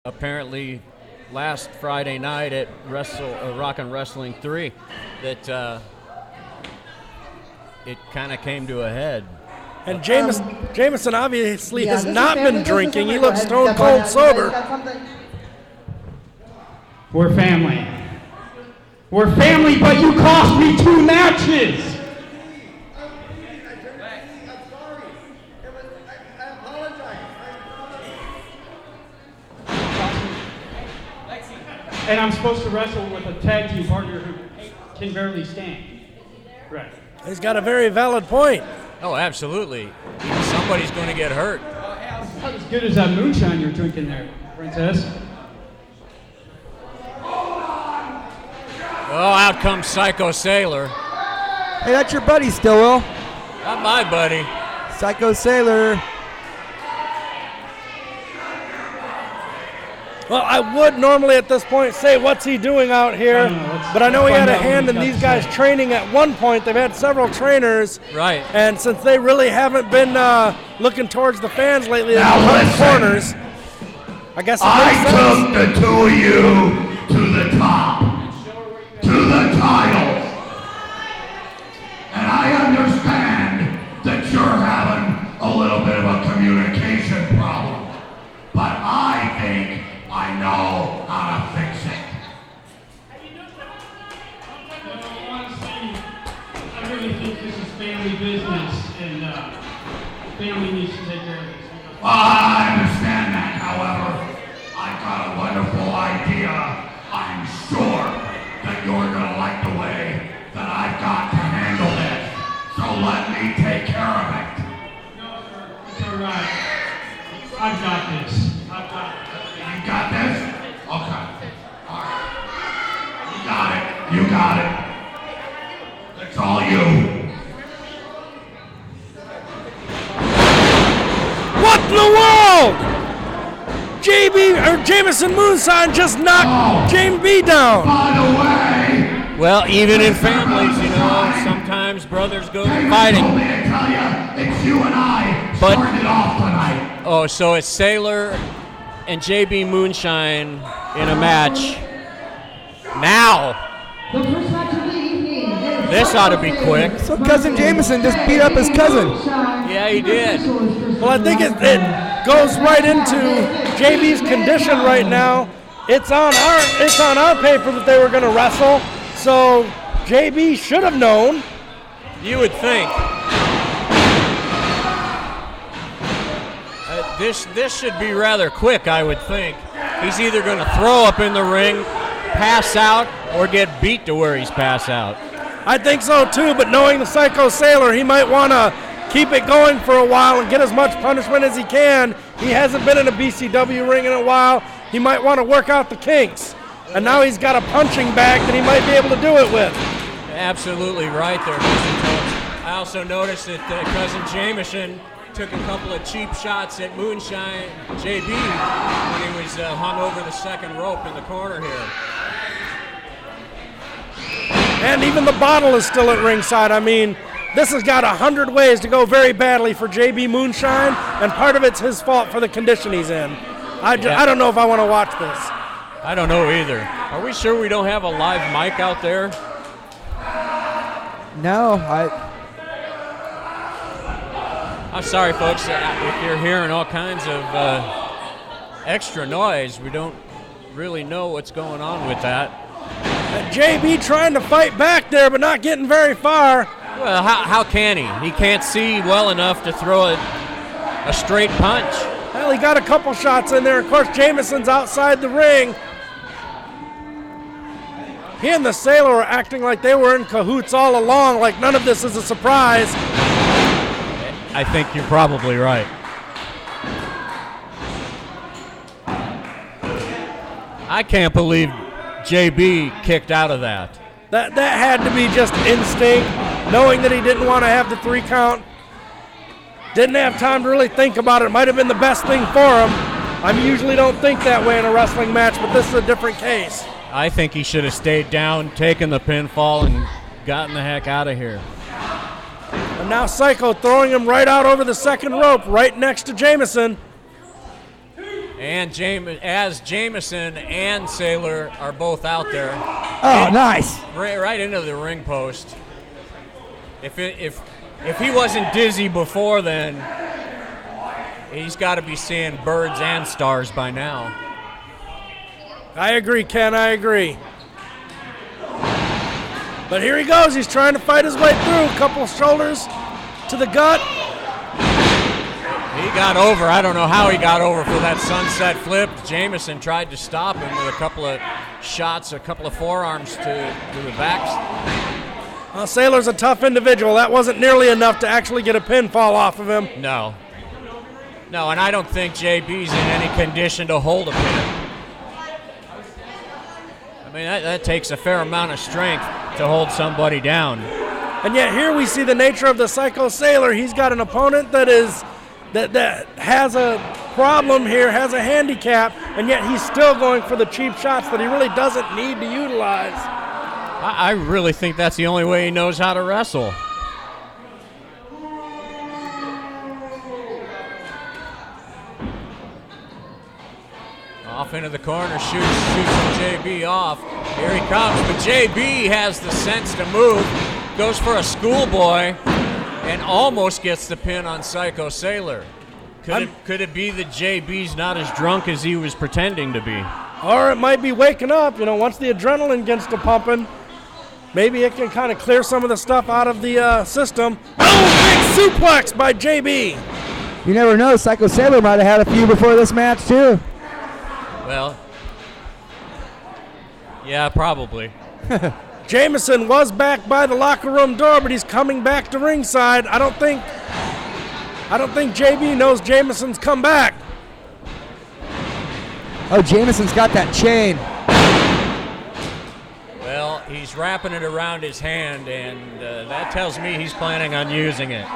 apparently last Friday night at Rockin' Wrestling 3 that it kind of came to a head. And Jameson obviously has not been drinking. He looks stone cold sober. We're family. We're family, but you cost me 2 matches. And I'm supposed to wrestle with a tag team partner who can barely stand. Right. He's got a very valid point. Oh, absolutely. Somebody's going to get hurt. Not as good as that moonshine you're drinking there, Princess. Oh, out comes Psycho Sailor. Hey, that's your buddy, Stillwell. Not my buddy. Psycho Sailor. Well, I would normally at this point say, what's he doing out here? But I know he had a hand in these guys training at one point. They've had several trainers. Right. And since they really haven't been looking towards the fans lately, they've cut corners. I guess I took the 2 of you to the top, to the titles. And I understand that you're having a little bit of a communication problem. But I think I know how to fix it. Honestly, I really think this is family business, and family needs to take care of this. Well, I understand that, however, I've got a wonderful idea. I'm sure that you're going to like the way that I've got to handle this. So let me take care of it. No, sir, it's all right. I've got this. I've got it. You got this? Okay. All right. You got it. It's all you. What in the world? Jameson Moonshine just knocked JB down. By the way. Well, even in families, sometimes brothers go to fighting. Told me to tell you, it's you and I started off tonight. Oh, so it's Sailor and JB Moonshine in a match. Now. This ought to be quick. So Cousin Jameson just beat up his cousin. Yeah, he did. Well, I think it goes right into JB's condition right now. It's on our paper that they were going to wrestle. So JB should have known. You would think. This should be rather quick, I would think. He's either going to throw up in the ring, pass out, or get beat to where he's passed out. I think so too, but knowing the Psycho Sailor, he might want to keep it going for a while and get as much punishment as he can. He hasn't been in a BCW ring in a while. He might want to work out the kinks. And now he's got a punching bag that he might be able to do it with. Absolutely right there, Mr. Coach. I also noticed that Cousin Jameson took a couple of cheap shots at Moonshine JB when he was hung over the second rope in the corner here. And even the bottle is still at ringside. I mean, this has got 100 ways to go very badly for JB Moonshine, and part of it's his fault for the condition he's in. I don't know if I want to watch this. I don't know either. Are we sure we don't have a live mic out there? No, I'm sorry, folks, if you're hearing all kinds of extra noise. We don't really know what's going on with that. JB trying to fight back there, but not getting very far. Well, how can he? He can't see well enough to throw a straight punch. Well, he got a couple shots in there. Of course, Jameson's outside the ring. He and the Sailor are acting like they were in cahoots all along, like none of this is a surprise. I think you're probably right. I can't believe JB kicked out of that. That had to be just instinct, knowing that he didn't want to have the 3 count. Didn't have time to really think about it. It might have been the best thing for him. I usually don't think that way in a wrestling match, but this is a different case. I think he should have stayed down, taken the pinfall, and gotten the heck out of here. And now Psycho throwing him right out over the second rope, right next to Jameson. And as Jameson and Saylor are both out there. Oh, nice. Right into the ring post. If he wasn't dizzy before then, he's got to be seeing birds and stars by now. I agree, Ken. I agree. But here he goes. He's trying to fight his way through. A couple shoulders to the gut. He got over. I don't know how he got over for that sunset flip. Jameson tried to stop him with a couple of shots, a couple of forearms to the backs. Saylor's a tough individual. That wasn't nearly enough to actually get a pinfall off of him. No, and I don't think JB's in any condition to hold a pin. I mean, that takes a fair amount of strength to hold somebody down. And yet here we see the nature of the Psycho Sailor. He's got an opponent that has a problem here, has a handicap, and yet he's still going for the cheap shots that he really doesn't need to utilize. I really think that's the only way he knows how to wrestle. Off into the corner, shoots JB off. Here he comes, but JB has the sense to move, goes for a schoolboy, and almost gets the pin on Psycho Sailor. Could it be that JB's not as drunk as he was pretending to be? Or it might be waking up. Once the adrenaline gets to pumping, maybe it can kind of clear some of the stuff out of the system. Oh, big suplex by JB. You never know. Psycho Sailor might have had a few before this match, too. Well, yeah, probably. Jameson was back by the locker room door, but he's coming back to ringside. I don't think JB knows Jameson's come back. Oh, Jameson's got that chain. Well, he's wrapping it around his hand, and that tells me he's planning on using it.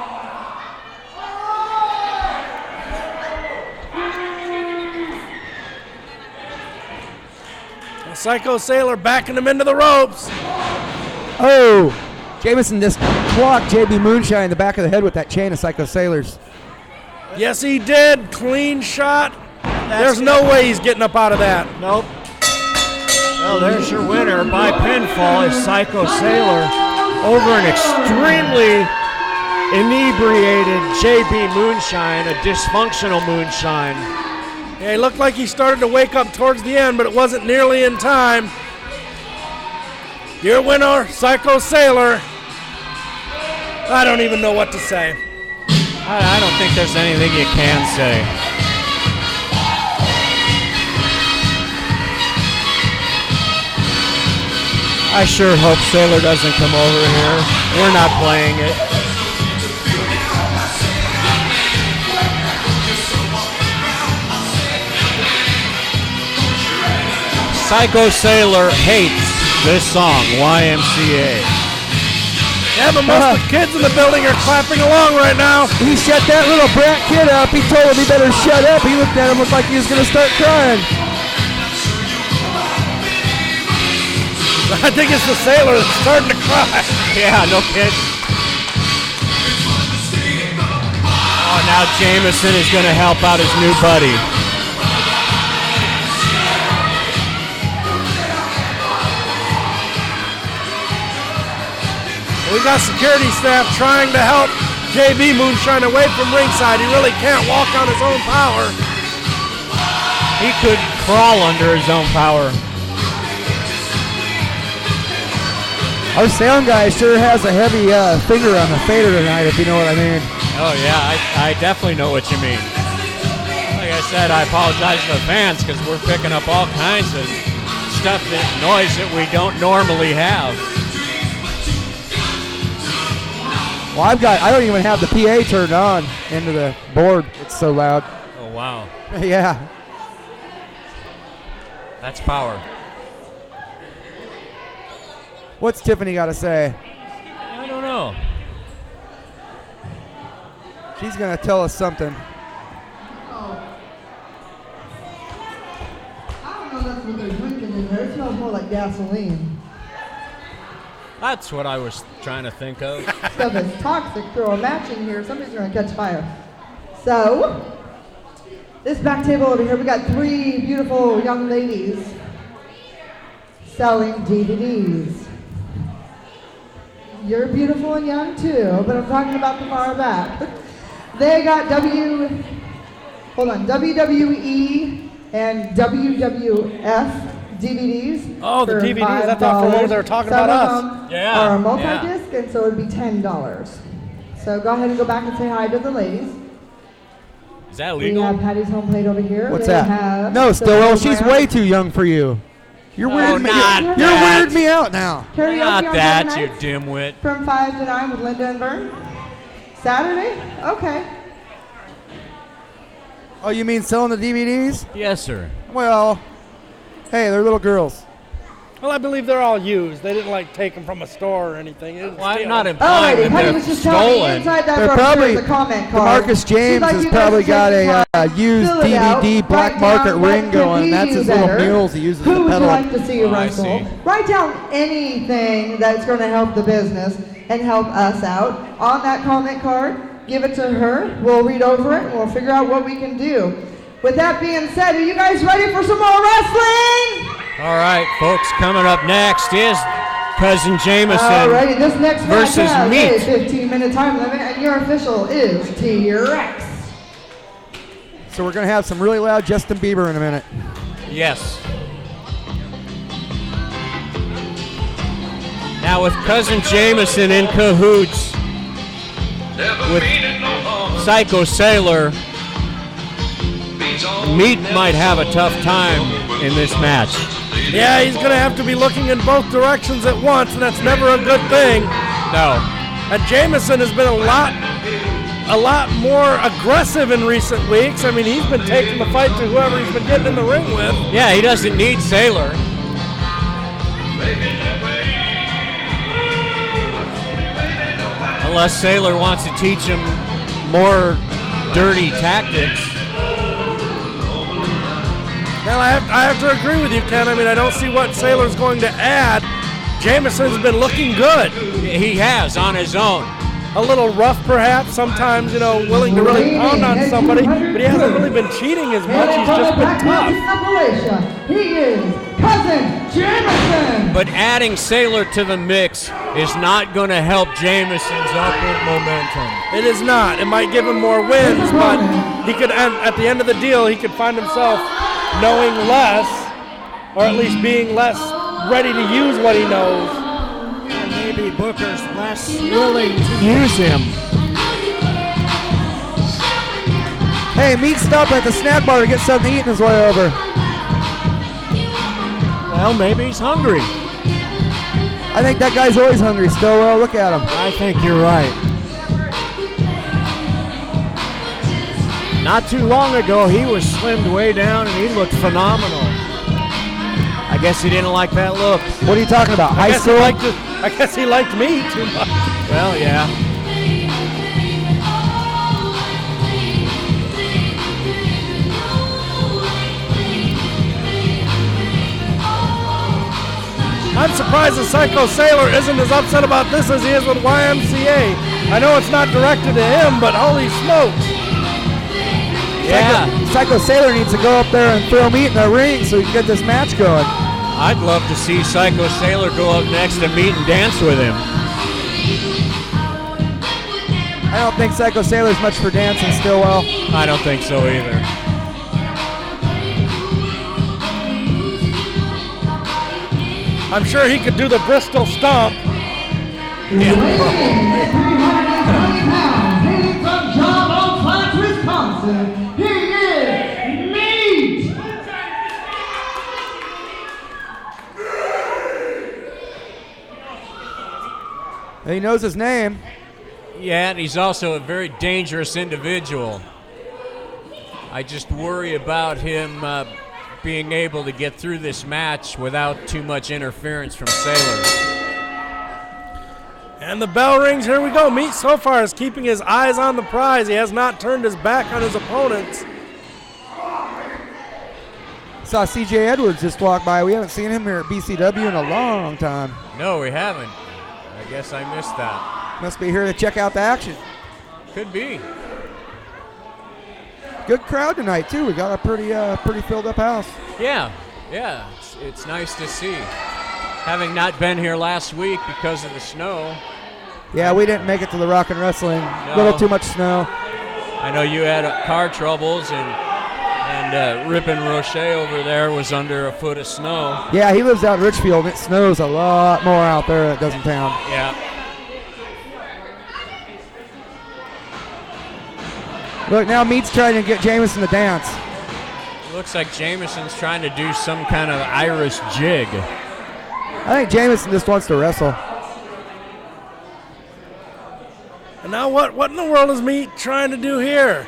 Psycho Sailor backing him into the ropes. Oh, Jameson just clocked JB Moonshine in the back of the head with that chain of Psycho Sailors. Yes, he did. Clean shot. There's no way he's getting up out of that. Nope. Well, there's your winner by pinfall is Psycho Sailor over an extremely inebriated JB Moonshine, a dysfunctional Moonshine. Yeah, he looked like he started to wake up towards the end, but it wasn't nearly in time. Your winner, Psycho Sailor. I don't even know what to say. I don't think there's anything you can say. I sure hope Sailor doesn't come over here. We're not playing it. Psycho Sailor hates this song, YMCA. Yeah, but most of the kids in the building are clapping along right now. He shut that little brat kid up. He told him he better shut up. He looked at him, looked like he was going to start crying. I think it's the Sailor that's starting to cry. Yeah, no kidding. Oh, now Jameson is going to help out his new buddy. We got security staff trying to help JB Moonshine away from ringside. He really can't walk on his own power. He could crawl under his own power. Our sound guy sure has a heavy finger on the fader tonight, if you know what I mean. Oh, yeah, I definitely know what you mean. Like I said, I apologize to the fans because we're picking up all kinds of stuff, noise that we don't normally have. Well, I don't even have the PA turned on into the board. It's so loud. Oh, wow. Yeah. That's power. What's Tiffany got to say? I don't know. She's going to tell us something. I don't know that's what they're drinking in there. It smells more like gasoline. That's what I was trying to think of. Stuff is toxic. Throw a match in here, somebody's going to catch fire. So, This back table over here, we got 3 beautiful young ladies selling DVDs. You're beautiful and young too, but I'm talking about the far back. They got WWE and WWF DVDs. Oh, the for DVDs. I thought for one they were talking Some about of us. them are multi-disc, and so it would be $10. So go ahead and go back and say hi to the ladies. Is that We legal? have Patty's home plate over here. What's They that? have No, the Stillwell, she's program. way too young for you. You're weirding me. not You're that. weirding me out now. Karaoke Not on that, Sunday you nights dimwit. from 5 to 9 with Linda and Vern. Saturday? Okay. Oh, you mean selling the DVDs? Yes, sir. Well, hey, they're little girls. Well, I believe they're all used. They didn't like take them from a store or anything. They didn't Well, I'm steal not them. implying Alrighty, that Patty they're was just telling me stolen. inside that They're brochure probably is a comment card. Demarcus She'd James like has you guys probably to got take the a time, used fill it out, DVD black write market down what ring could going. be That's you his little better. mules he uses Who to would you pedal. like to see you Oh, I wrestle? see. Write down anything that's going to help the business and help us out on that comment card. Give it to her. We'll read over it and we'll figure out what we can do. With that being said, are you guys ready for some more wrestling? All right, folks, coming up next is Cousin Jameson. Alrighty, this next match versus has Meat. a 15-minute time limit, and your official is T-Rex. So we're going to have some really loud Justin Bieber in a minute. Yes. Now with Cousin Jameson in cahoots with Psycho Sailor, Meat might have a tough time in this match. Yeah, he's going to have to be looking in both directions at once, and that's never a good thing. No. And Jameson has been a lot more aggressive in recent weeks. I mean, he's been taking the fight to whoever he's been getting in the ring with. Yeah, he doesn't need Sailor. Unless Sailor wants to teach him more dirty tactics. Well, I have to agree with you, Ken. I mean, I don't see what Sailor's going to add. Jameson's been looking good. He has on his own. A little rough, perhaps, sometimes, willing to really pound on somebody, but he hasn't really been cheating as much. He's just been tough. He is Cousin Jameson. But adding Sailor to the mix is not going to help Jameson's upward momentum. It is not. It might give him more wins, but he could, at the end of the deal, he could find himself knowing less, or at least being less ready to use what he knows. And maybe Booker's less willing to use him. Hey, Meat stopped at the snack bar to get something to eat on his way over. Well, maybe he's hungry. I think that guy's always hungry, Stillwell. Look at him. I think you're right. Not too long ago, he was slimmed way down and he looked phenomenal. I guess he didn't like that look. What are you talking about? High school? I guess he liked me too much. Well, yeah. I'm surprised that Psycho Sailor isn't as upset about this as he is with YMCA. I know it's not directed to him, but holy smokes. Yeah. Psycho Sailor needs to go up there and throw Meat in the ring so we can get this match going. I'd love to see Psycho Sailor go up next to Meat and dance with him. I don't think Psycho Sailor's much for dancing, Stillwell. I don't think so either. I'm sure he could do the Bristol Stomp. Weighing 320 pounds, hailing from John Bone Flats, Wisconsin, he is Meat. He knows his name. Yeah, and he's also a very dangerous individual. I just worry about him being able to get through this match without too much interference from Sailor. And the bell rings. Here we go. Meat so far is keeping his eyes on the prize. He has not turned his back on his opponents. Saw C.J. Edwards just walk by. We haven't seen him here at BCW in a long time. No, we haven't. I guess I missed that. Must be here to check out the action. Could be. Good crowd tonight too. We got a pretty filled up house. Yeah. It's nice to see. Having not been here last week because of the snow. Yeah, we didn't make it to the Rock and Wrestling. No. A little too much snow. I know you had car troubles, and Rippin' Roche over there was under a foot of snow. Yeah, he lives out in Richfield, and it snows a lot more out there than it does in town. Yeah. Look, now Meat's trying to get Jameson to dance. Looks like Jameson's trying to do some kind of Irish jig. I think Jameson just wants to wrestle. And now what in the world is Meat trying to do here?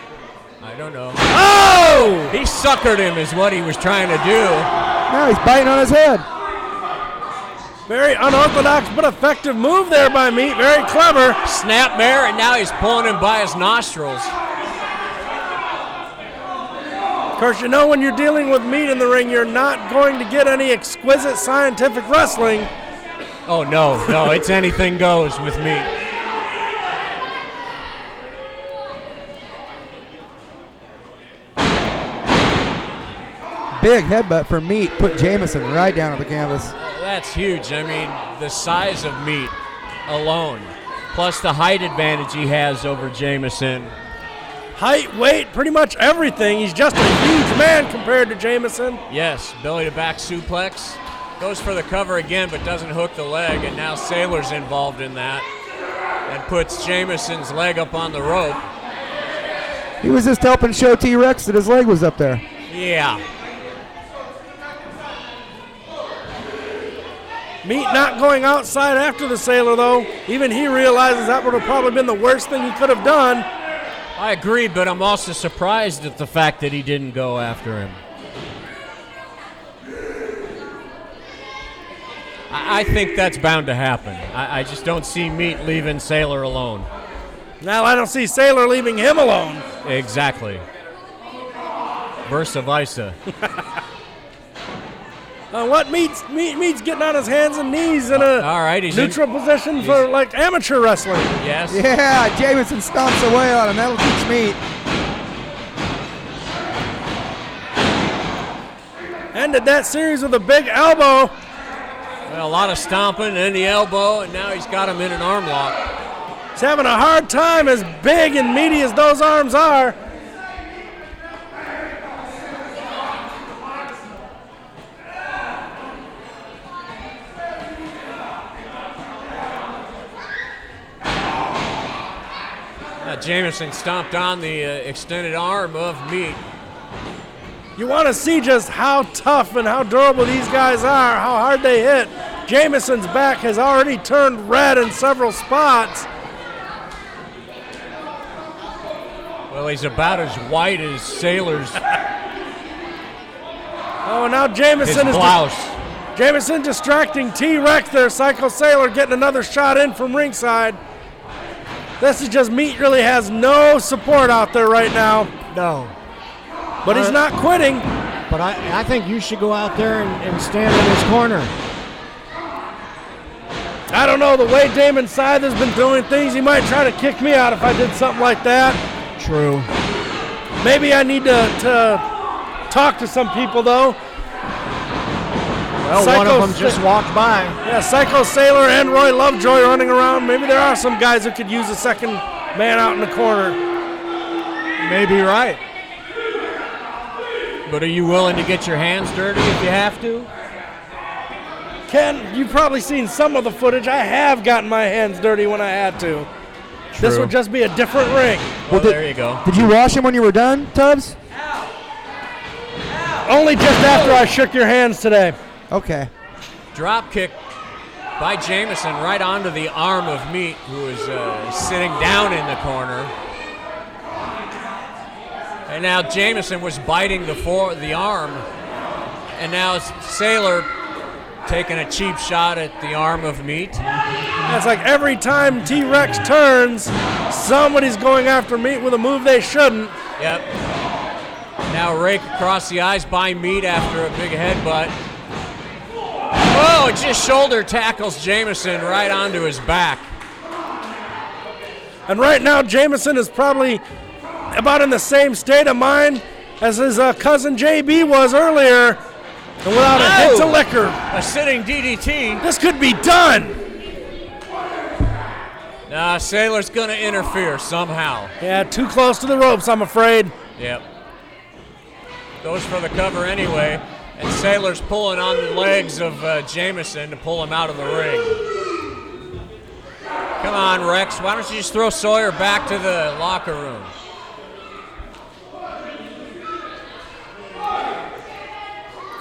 I don't know. Oh! He suckered him is what he was trying to do. Now he's biting on his head. Very unorthodox but effective move there by Meat. Very clever. Snapmare, and now he's pulling him by his nostrils. Of course, you know when you're dealing with Meat in the ring, you're not going to get any exquisite scientific wrestling. Oh, no, it's anything goes with Meat. Big headbutt for Meat. Put Jameson right down on the canvas. That's huge. I mean, the size of Meat alone, plus the height advantage he has over Jameson. Height, weight, pretty much everything. He's just a huge man compared to Jameson. Yes, belly to back suplex. Goes for the cover again, but doesn't hook the leg, and now Sailor's involved in that and puts Jameson's leg up on the rope. He was just helping show T-Rex that his leg was up there. Yeah. Meat not going outside after the Sailor, though. Even he realizes that would have probably been the worst thing he could have done. I agree, but I'm also surprised at the fact that he didn't go after him. I think that's bound to happen. I just don't see Meat leaving Sailor alone. Now I don't see Sailor leaving him alone. Exactly. Versa versa. What Meat's getting on his hands and knees in a all right, he's neutral position for like amateur wrestling. Yes. Yeah, Jameson stomps away on him. That'll teach Meat. Ended that series with a big elbow. Well, a lot of stomping and the elbow, and now he's got him in an arm lock. He's having a hard time, as big and meaty as those arms are. Jameson stomped on the extended arm of Meat. You want to see just how tough and how durable these guys are, how hard they hit. Jameson's back has already turned red in several spots. Well, he's about as white as Sailor's Oh, now Jameson his is blouse. Jameson distracting T-Rex there. Psycho Sailor getting another shot in from ringside. This is just Meat really has no support out there right now. No. But he's not quitting. But I think you should go out there and stand in his corner. I don't know, the way Damon Scythe has been doing things, he might try to kick me out if I did something like that. True. Maybe I need to talk to some people, though. Well, one of them just walked by. Yeah, Psycho Sailor and Roy Lovejoy running around. Maybe there are some guys who could use a second man out in the corner. Maybe right. But are you willing to get your hands dirty if you have to? Ken, you've probably seen some of the footage. I have gotten my hands dirty when I had to. True. This would just be a different ring. Well, there you go. Did you wash him when you were done, Tubbs? Only just after I shook your hands today. Okay. Drop kick by Jameson right onto the arm of Meat, who is sitting down in the corner. And now Jameson was biting the arm. And now Sailor taking a cheap shot at the arm of Meat. It's like every time T-Rex turns, somebody's going after Meat with a move they shouldn't. Yep. Now rake across the eyes by Meat after a big headbutt. Oh, it just shoulder tackles Jameson right onto his back. And right now, Jameson is probably about in the same state of mind as his cousin JB was earlier, and without a hint of liquor. A sitting DDT. This could be done. Nah, Sailor's going to interfere somehow. Yeah, too close to the ropes, I'm afraid. Yep. Goes for the cover anyway, and Sailor's pulling on the legs of Jameson to pull him out of the ring. Come on, Rex. Why don't you just throw Sawyer back to the locker room?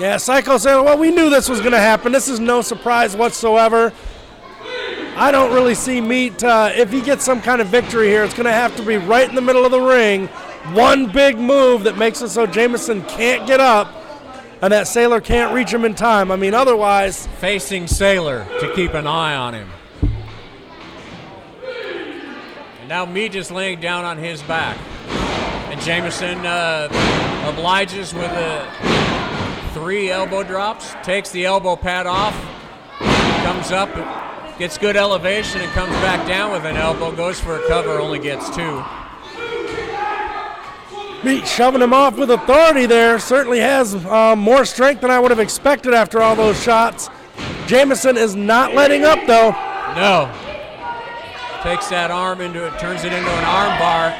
Yeah, Psycho Sailor, well, we knew this was going to happen. This is no surprise whatsoever. I don't really see Meat, if he gets some kind of victory here, it's going to have to be right in the middle of the ring. One big move that makes it so Jameson can't get up and that Sailor can't reach him in time. I mean, otherwise. Facing Sailor to keep an eye on him. And now Meat is laying down on his back. And Jameson obliges with 3 elbow drops, takes the elbow pad off, comes up, gets good elevation and comes back down with an elbow, goes for a cover, only gets 2. Meat shoving him off with authority there. Certainly has more strength than I would have expected after all those shots. Jameson is not letting up, though. No. Takes that arm into it, turns it into an arm bar,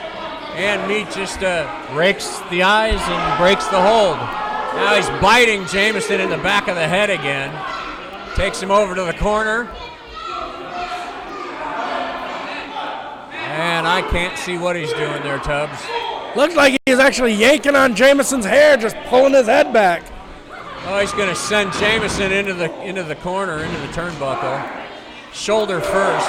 and Meat just rakes the eyes and breaks the hold. Now he's biting Jameson in the back of the head again. Takes him over to the corner. And I can't see what he's doing there, Tubbs. Looks like he's actually yanking on Jameson's hair, just pulling his head back. Oh, he's going to send Jameson into the corner, into the turnbuckle. Shoulder first.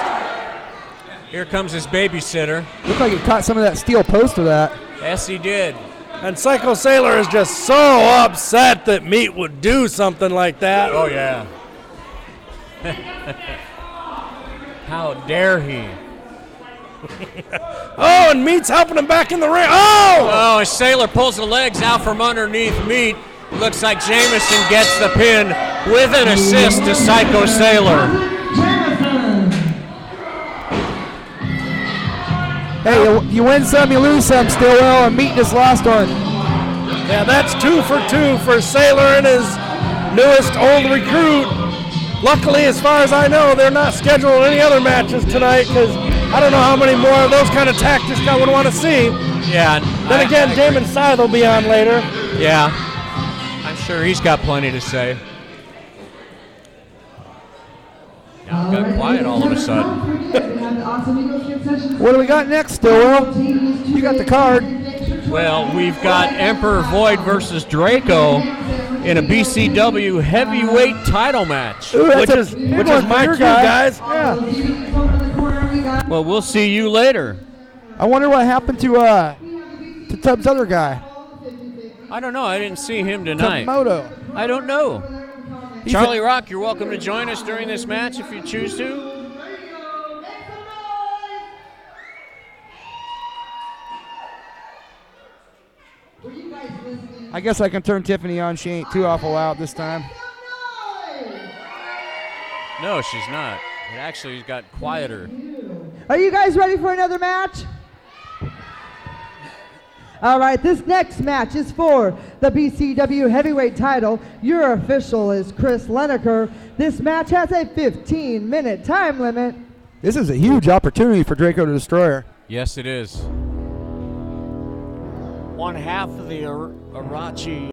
Here comes his babysitter. Looked like he caught some of that steel post of that. Yes, he did. And Psycho Sailor is just so upset that Meat would do something like that. Oh, yeah. How dare he? Oh, and Meat's helping him back in the ring. Oh! Oh, as Sailor pulls the legs out from underneath Meat. Looks like Jameson gets the pin with an assist to Psycho Sailor. Hey, you win some, you lose some, Stillwell, and Meat just lost one. Yeah, that's 2 for 2 for Sailor and his newest old recruit. Luckily, as far as I know, they're not scheduled any other matches tonight because I don't know how many more of those kind of tactics I would want to see. Yeah. Then again, Damon Scythe will be on later. Yeah. I'm sure he's got plenty to say. Now it got quiet all of a sudden. What do we got next, Stillwell? You got the card. Well, we've got Emperor Void versus Draco in a BCW heavyweight title match. Ooh, which is my cue, guys. Yeah. Well, we'll see you later. I wonder what happened to Tubbs' other guy. I don't know. I didn't see him tonight. Moto. I don't know. Charlie Rock, you're welcome to join us during this match if you choose to. I guess I can turn Tiffany on. She ain't too awful loud this time. No, she's not. It actually got quieter. Are you guys ready for another match? All right, this next match is for the BCW heavyweight title. Your official is Chris Lineker. This match has a 15-minute time limit. This is a huge opportunity for Draco the Destroyer. Yes, it is. One half of the Arachi